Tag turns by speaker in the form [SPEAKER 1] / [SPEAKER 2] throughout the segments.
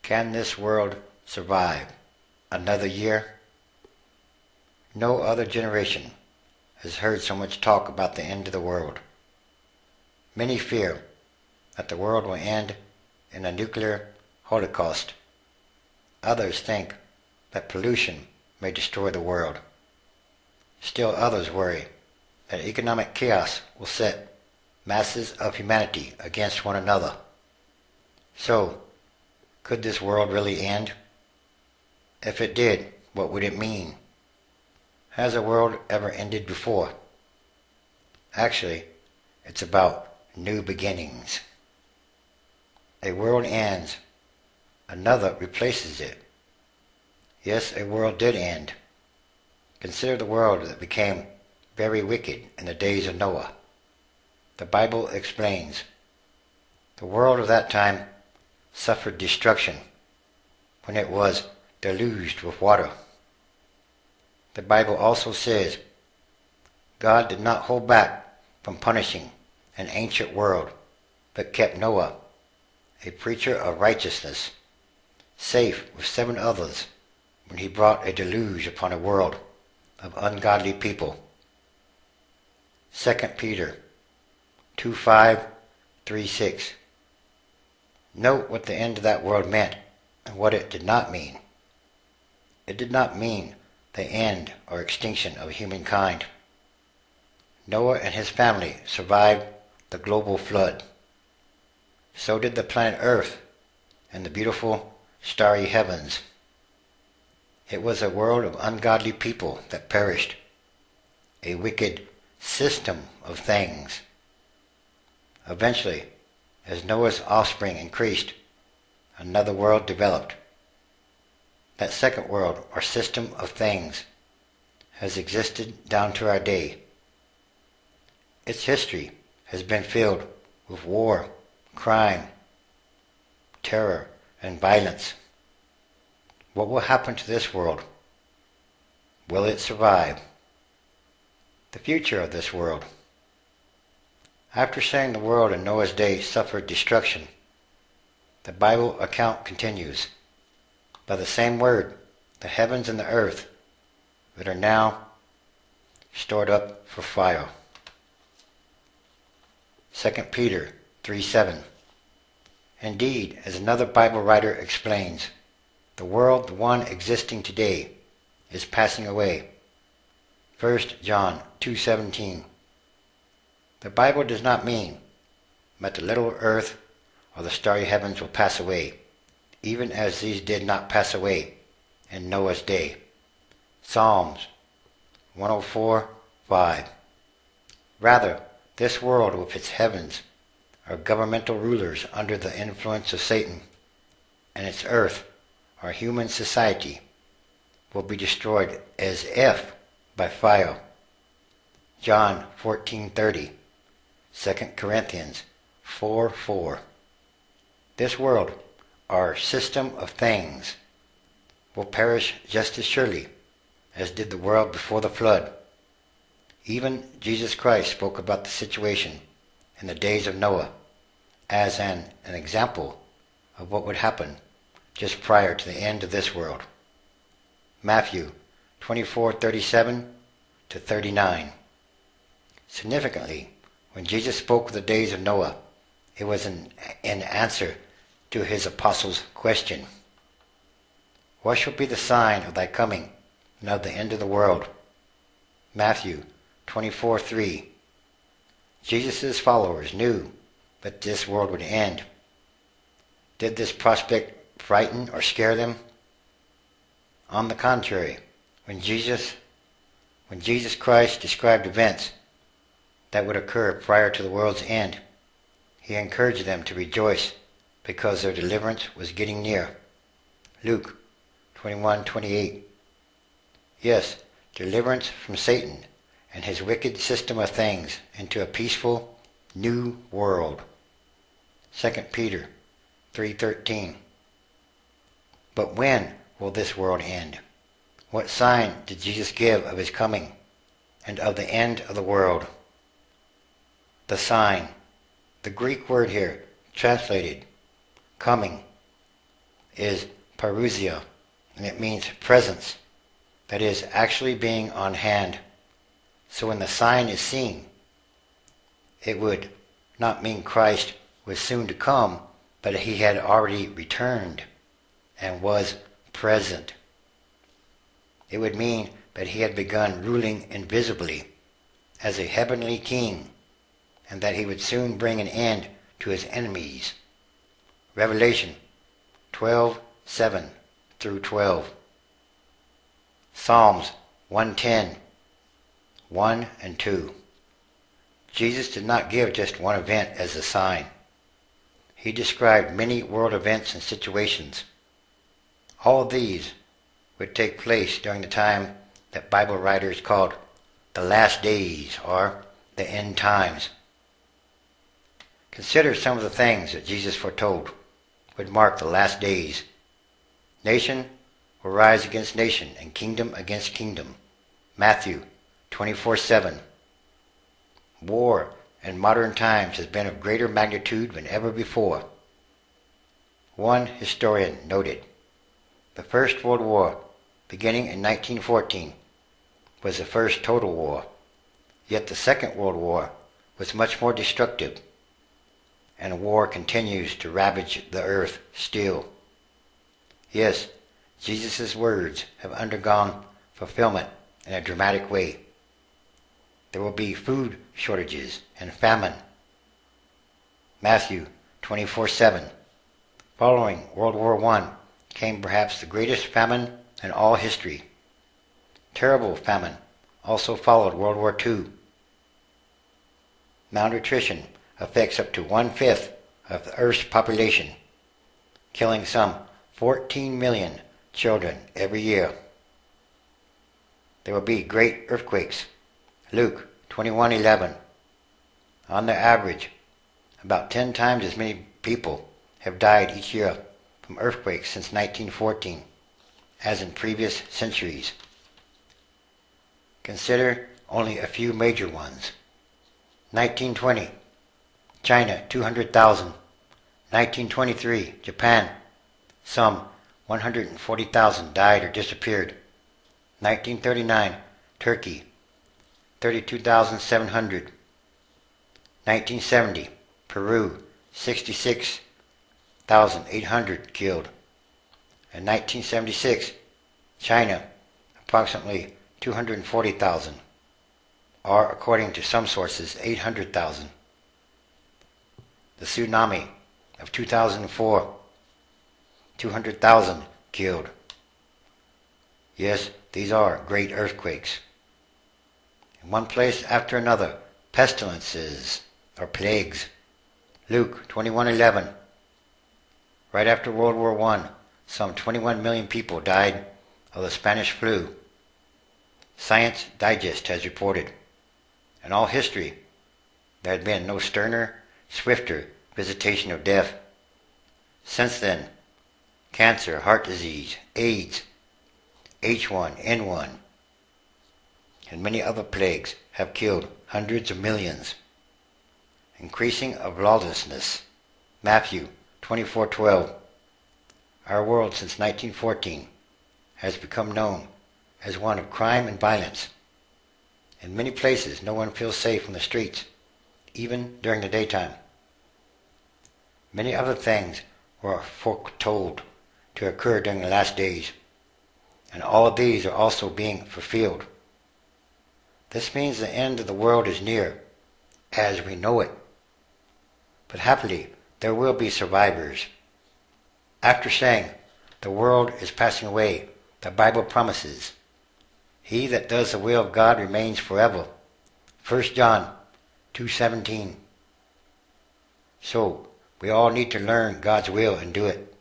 [SPEAKER 1] Can this world survive another year? No other generation has heard so much talk about the end of the world. Many fear that the world will end in a nuclear holocaust. Others think that pollution may destroy the world. Still others worry that economic chaos will set masses of humanity against one another. So, could this world really end? If it did, what would it mean? Has a world ever ended before? Actually, it's about new beginnings. A world ends, another replaces it. Yes, a world did end. Consider the world that became very wicked in the days of Noah. The Bible explains, the world of that time suffered destruction when it was deluged with water. The Bible also says, God did not hold back from punishing an ancient world, but kept Noah, a preacher of righteousness, safe with 7 others when he brought a deluge upon a world of ungodly people. 2 Peter 2:5, 3:6. Note what the end of that world meant and what it did not mean. It did not mean the end or extinction of humankind. Noah and his family survived the global flood. So did the planet Earth and the beautiful starry heavens. It was a world of ungodly people that perished, a wicked system of things. Eventually, as Noah's offspring increased, another world developed. That second world, or system of things, has existed down to our day. Its history has been filled with war, crime, terror, and violence. What will happen to this world? Will it survive? The future of this world. After saying the world in Noah's day suffered destruction, the Bible account continues, by the same word, the heavens and the earth that are now stored up for fire. 2 Peter 3:7. Indeed, as another Bible writer explains, the world, the one existing today, is passing away. 1 John 2:17. The Bible does not mean that the little earth or the starry heavens will pass away, even as these did not pass away in Noah's day. Psalms 104:5. Rather, this world with its heavens are governmental rulers under the influence of Satan, and its earth, or human society, will be destroyed as if by fire. John 14:30, 2 Corinthians 4:4. This world, our system of things, will perish just as surely as did the world before the flood. Even Jesus Christ spoke about the situation in the days of Noah as an example of what would happen just prior to the end of this world. Matthew 24:37 to 39. Significantly, when Jesus spoke of the days of Noah, it was in answer to his apostles' question, what shall be the sign of thy coming and of the end of the world? Matthew 24:3. Jesus' followers knew that this world would end. Did this prospect frighten or scare them? On the contrary, when Jesus Christ described events that would occur prior to the world's end, he encouraged them to rejoice because their deliverance was getting near. Luke 21:28. Yes, deliverance from Satan and his wicked system of things into a peaceful new world. 2 Peter 3:13. But when will this world end? What sign did Jesus give of his coming and of the end of the world? The sign, the Greek word here translated coming, is parousia, and it means presence, that is, actually being on hand. So when the sign is seen, it would not mean Christ was soon to come, but he had already returned and was present. It would mean that he had begun ruling invisibly as a heavenly king, and that he would soon bring an end to his enemies. Revelation 12:7 through 12. Psalms 110, 1 and 2. Jesus did not give just one event as a sign. He described many world events and situations. All of these would take place during the time that Bible writers called the last days or the end times. Consider some of the things that Jesus foretold would mark the last days. Nation will rise against nation and kingdom against kingdom. Matthew 24:7. War in modern times has been of greater magnitude than ever before. One historian noted, the First World War, beginning in 1914, was the first total war, yet the Second World War was much more destructive, and war continues to ravage the earth still. Yes, Jesus' words have undergone fulfillment in a dramatic way. There will be food shortages and famine. Matthew 24:7. Following World War I came perhaps the greatest famine in all history. Terrible famine also followed World War II. Malnutrition affects up to 1/5 of the Earth's population, killing some 14 million children every year. There will be great earthquakes. Luke 21:11. On the average, about 10 times as many people have died each year from earthquakes since 1914 as in previous centuries. Consider only a few major ones. 1920, China 200,000. 1923, Japan, some 140,000 died or disappeared. 1939, Turkey, 32,700. 1970, Peru, 66,800 killed. In 1976, China, approximately 240,000, or according to some sources, 800,000. The tsunami of 2004, 200,000 killed. Yes, these are great earthquakes. In one place after another, pestilences or plagues. Luke 21:11. Right after World War I, some 21 million people died of the Spanish flu. Science Digest has reported, in all history, there had been no sterner, swifter visitation of death. Since then, cancer, heart disease, AIDS, H1N1, and many other plagues have killed hundreds of millions. Increasing of lawlessness. Matthew 24:12. Our world since 1914 has become known as one of crime and violence. In many places, no one feels safe in the streets, even during the daytime. Many other things were foretold to occur during the last days, and all of these are also being fulfilled. This means the end of the world is near, as we know it. But happily, there will be survivors. After saying, the world is passing away, the Bible promises, he that does the will of God remains forever. 1 John 2:17. So, we all need to learn God's will and do it.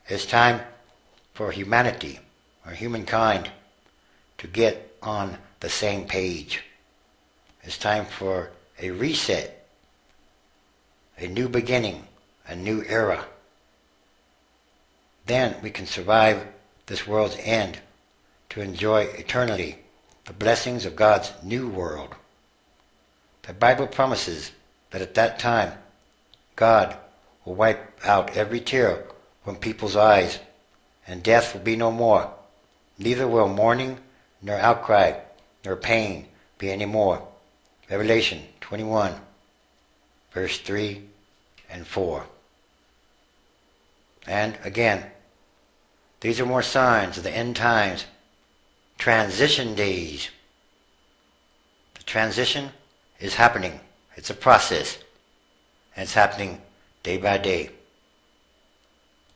[SPEAKER 1] It's time for humanity, or humankind, to get on the same page. It's time for a reset, a new beginning, a new era. Then we can survive this world's end to enjoy eternally the blessings of God's new world. The Bible promises that at that time, God will wipe out every tear from people's eyes, and death will be no more. Neither will mourning, nor outcry, nor pain be any more. Revelation 21, verse 3 and 4. And again, these are more signs of the end times, transition days. The transition is happening. It's a process, and it's happening day by day.